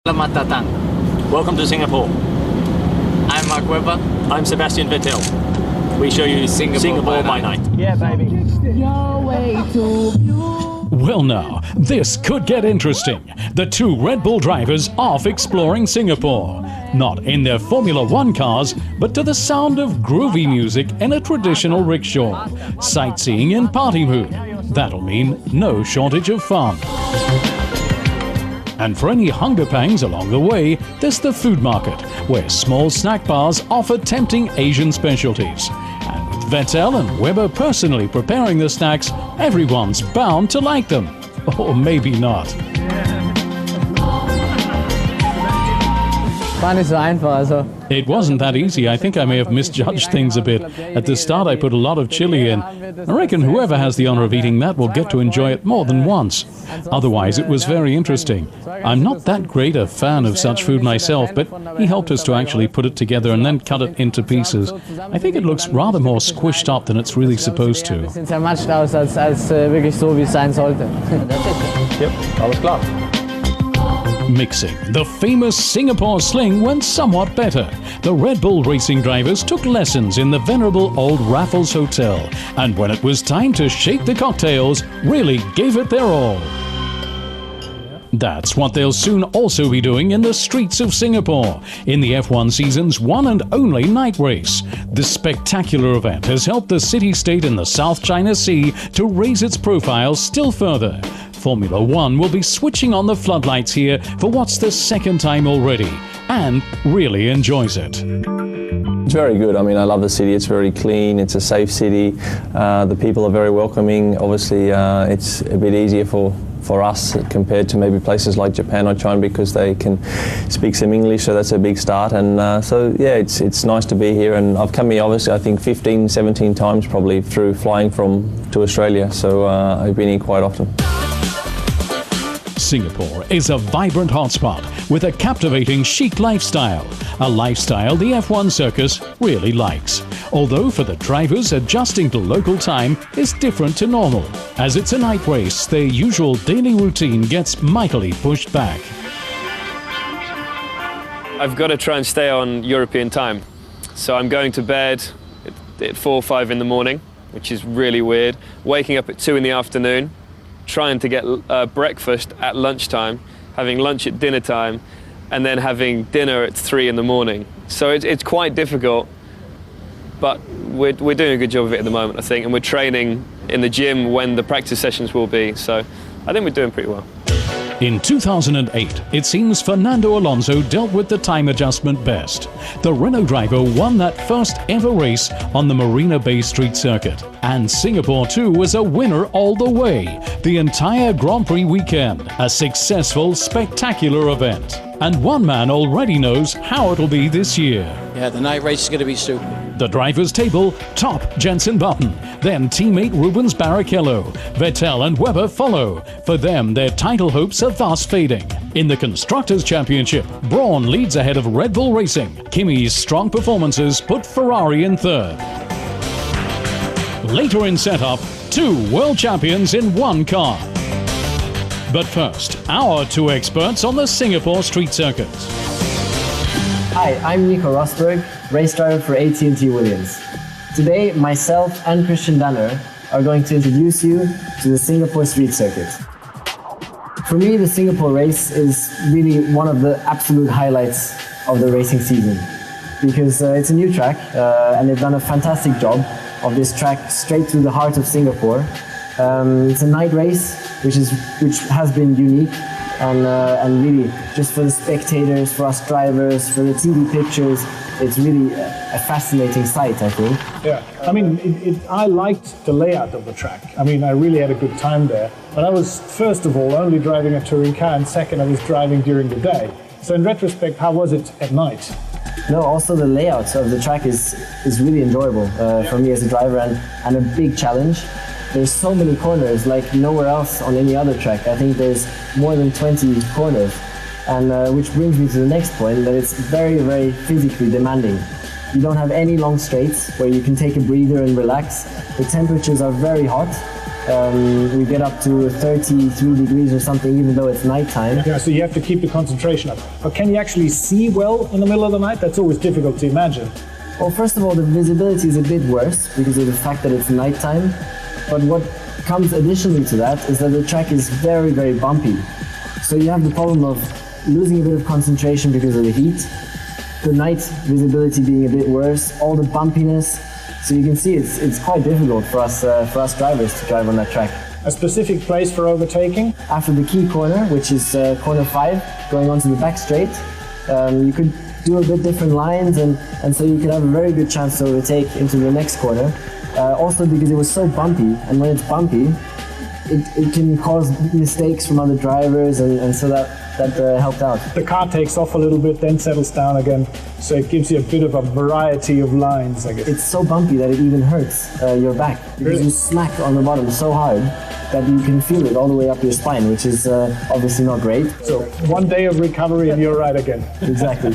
Selamat datang. Welcome to Singapore. I'm Mark Webber. I'm Sebastian Vettel. We show you Singapore by night. Yeah, baby. Well now, this could get interesting. The two Red Bull drivers off exploring Singapore. Not in their Formula One cars, but to the sound of groovy music in a traditional rickshaw. Sightseeing in party mood. That'll mean no shortage of fun. And for any hunger pangs along the way, there's the food market, where small snack bars offer tempting Asian specialties. And with Vettel and Webber personally preparing the snacks, everyone's bound to like them. Or maybe not. War nicht so einfach, also. It wasn't that easy. I think I may have misjudged things a bit. At the start I put a lot of chili in. I reckon whoever has the honor of eating that will get to enjoy it more than once. Otherwise it was very interesting. I'm not that great a fan of such food myself, but he helped us to actually put it together and then cut it into pieces. I think it looks rather more squished up than it's really supposed to. Ein bisschen zermatscht aus, als wirklich so, wie es sein sollte. Yep, alles klar. Mixing. The famous Singapore sling went somewhat better. The Red Bull racing drivers took lessons in the venerable old Raffles Hotel, and when it was time to shake the cocktails, really gave it their all. That's what they'll soon also be doing in the streets of Singapore, in the F1 season's one and only night race. This spectacular event has helped the city-state in the South China Sea to raise its profile still further. Formula One will be switching on the floodlights here for what's the second time already, and really enjoys it. It's very good. I mean, I love the city. It's very clean. It's a safe city. The people are very welcoming. Obviously, it's a bit easier for us compared to maybe places like Japan or China because they can speak some English, so that's a big start. And so, yeah, it's nice to be here. And I've come here, obviously, I think 15, 17 times probably through flying to Australia. So I've been here quite often. Singapore is a vibrant hotspot with a captivating chic lifestyle, a lifestyle the F1 circus really likes. Although for the drivers, adjusting to local time is different to normal. As it's a night race, their usual daily routine gets mightily pushed back. I've got to try and stay on European time. So I'm going to bed at 4 or 5 in the morning, which is really weird. Waking up at 2 in the afternoon. Trying to get breakfast at lunchtime, having lunch at dinner time, and then having dinner at 3 in the morning. So it's quite difficult, but we're doing a good job of it at the moment, I think, and we're training in the gym when the practice sessions will be, so I think we're doing pretty well. In 2008, it seems Fernando Alonso dealt with the time adjustment best. The Renault driver won that first ever race on the Marina Bay Street circuit. And Singapore too was a winner all the way. The entire Grand Prix weekend, a successful, spectacular event. And one man already knows how it'll be this year. Yeah, the night race is going to be super. The driver's table, top Jenson Button, then teammate Rubens Barrichello. Vettel and Webber follow. For them, their title hopes are thus fading. In the Constructors' Championship, Brawn leads ahead of Red Bull Racing. Kimi's strong performances put Ferrari in third. Later in setup, 2 world champions in one car. But first, our 2 experts on the Singapore street circuits. Hi, I'm Nico Rosberg, race driver for AT&T Williams. Today, myself and Christian Danner are going to introduce you to the Singapore street circuit. For me, the Singapore race is really one of the absolute highlights of the racing season because it's a new track and they've done a fantastic job of this track straight through the heart of Singapore. It's a night race, which has been unique, and really just for the spectators, for us drivers, for the TV pictures, it's really a fascinating sight, I think. Yeah, I mean, I liked the layout of the track. I mean, I really had a good time there. But I was, first of all, only driving a touring car, and second, I was driving during the day. So in retrospect, how was it at night? No, also the layout of the track is really enjoyable for me as a driver and a big challenge. There's so many corners like nowhere else on any other track. I think there's more than 20 corners, and which brings me to the next point, that it's very, very physically demanding. You don't have any long straights where you can take a breather and relax. The temperatures are very hot, We get up to 33 degrees or something, even though it's nighttime. Yeah, so you have to keep the concentration up. But can you actually see well in the middle of the night? That's always difficult to imagine. Well, first of all, the visibility is a bit worse because of the fact that it's nighttime. But what comes additionally to that is that the track is very, very bumpy. So you have the problem of losing a bit of concentration because of the heat, the night visibility being a bit worse, all the bumpiness. So you can see it's quite difficult for us drivers to drive on that track. A specific place for overtaking? After the key corner, which is corner 5, going onto the back straight, you could do a bit different lines, and so you could have a very good chance to overtake into the next corner. Also because it was so bumpy, and when it's bumpy, it can cause mistakes from other drivers, and so that helped out. The car takes off a little bit, then settles down again, so it gives you a bit of a variety of lines, I guess. It's so bumpy that it even hurts your back, because really? You smack on the bottom so hard that you can feel it all the way up your spine, which is obviously not great. So 1 day of recovery and you're right again. Exactly.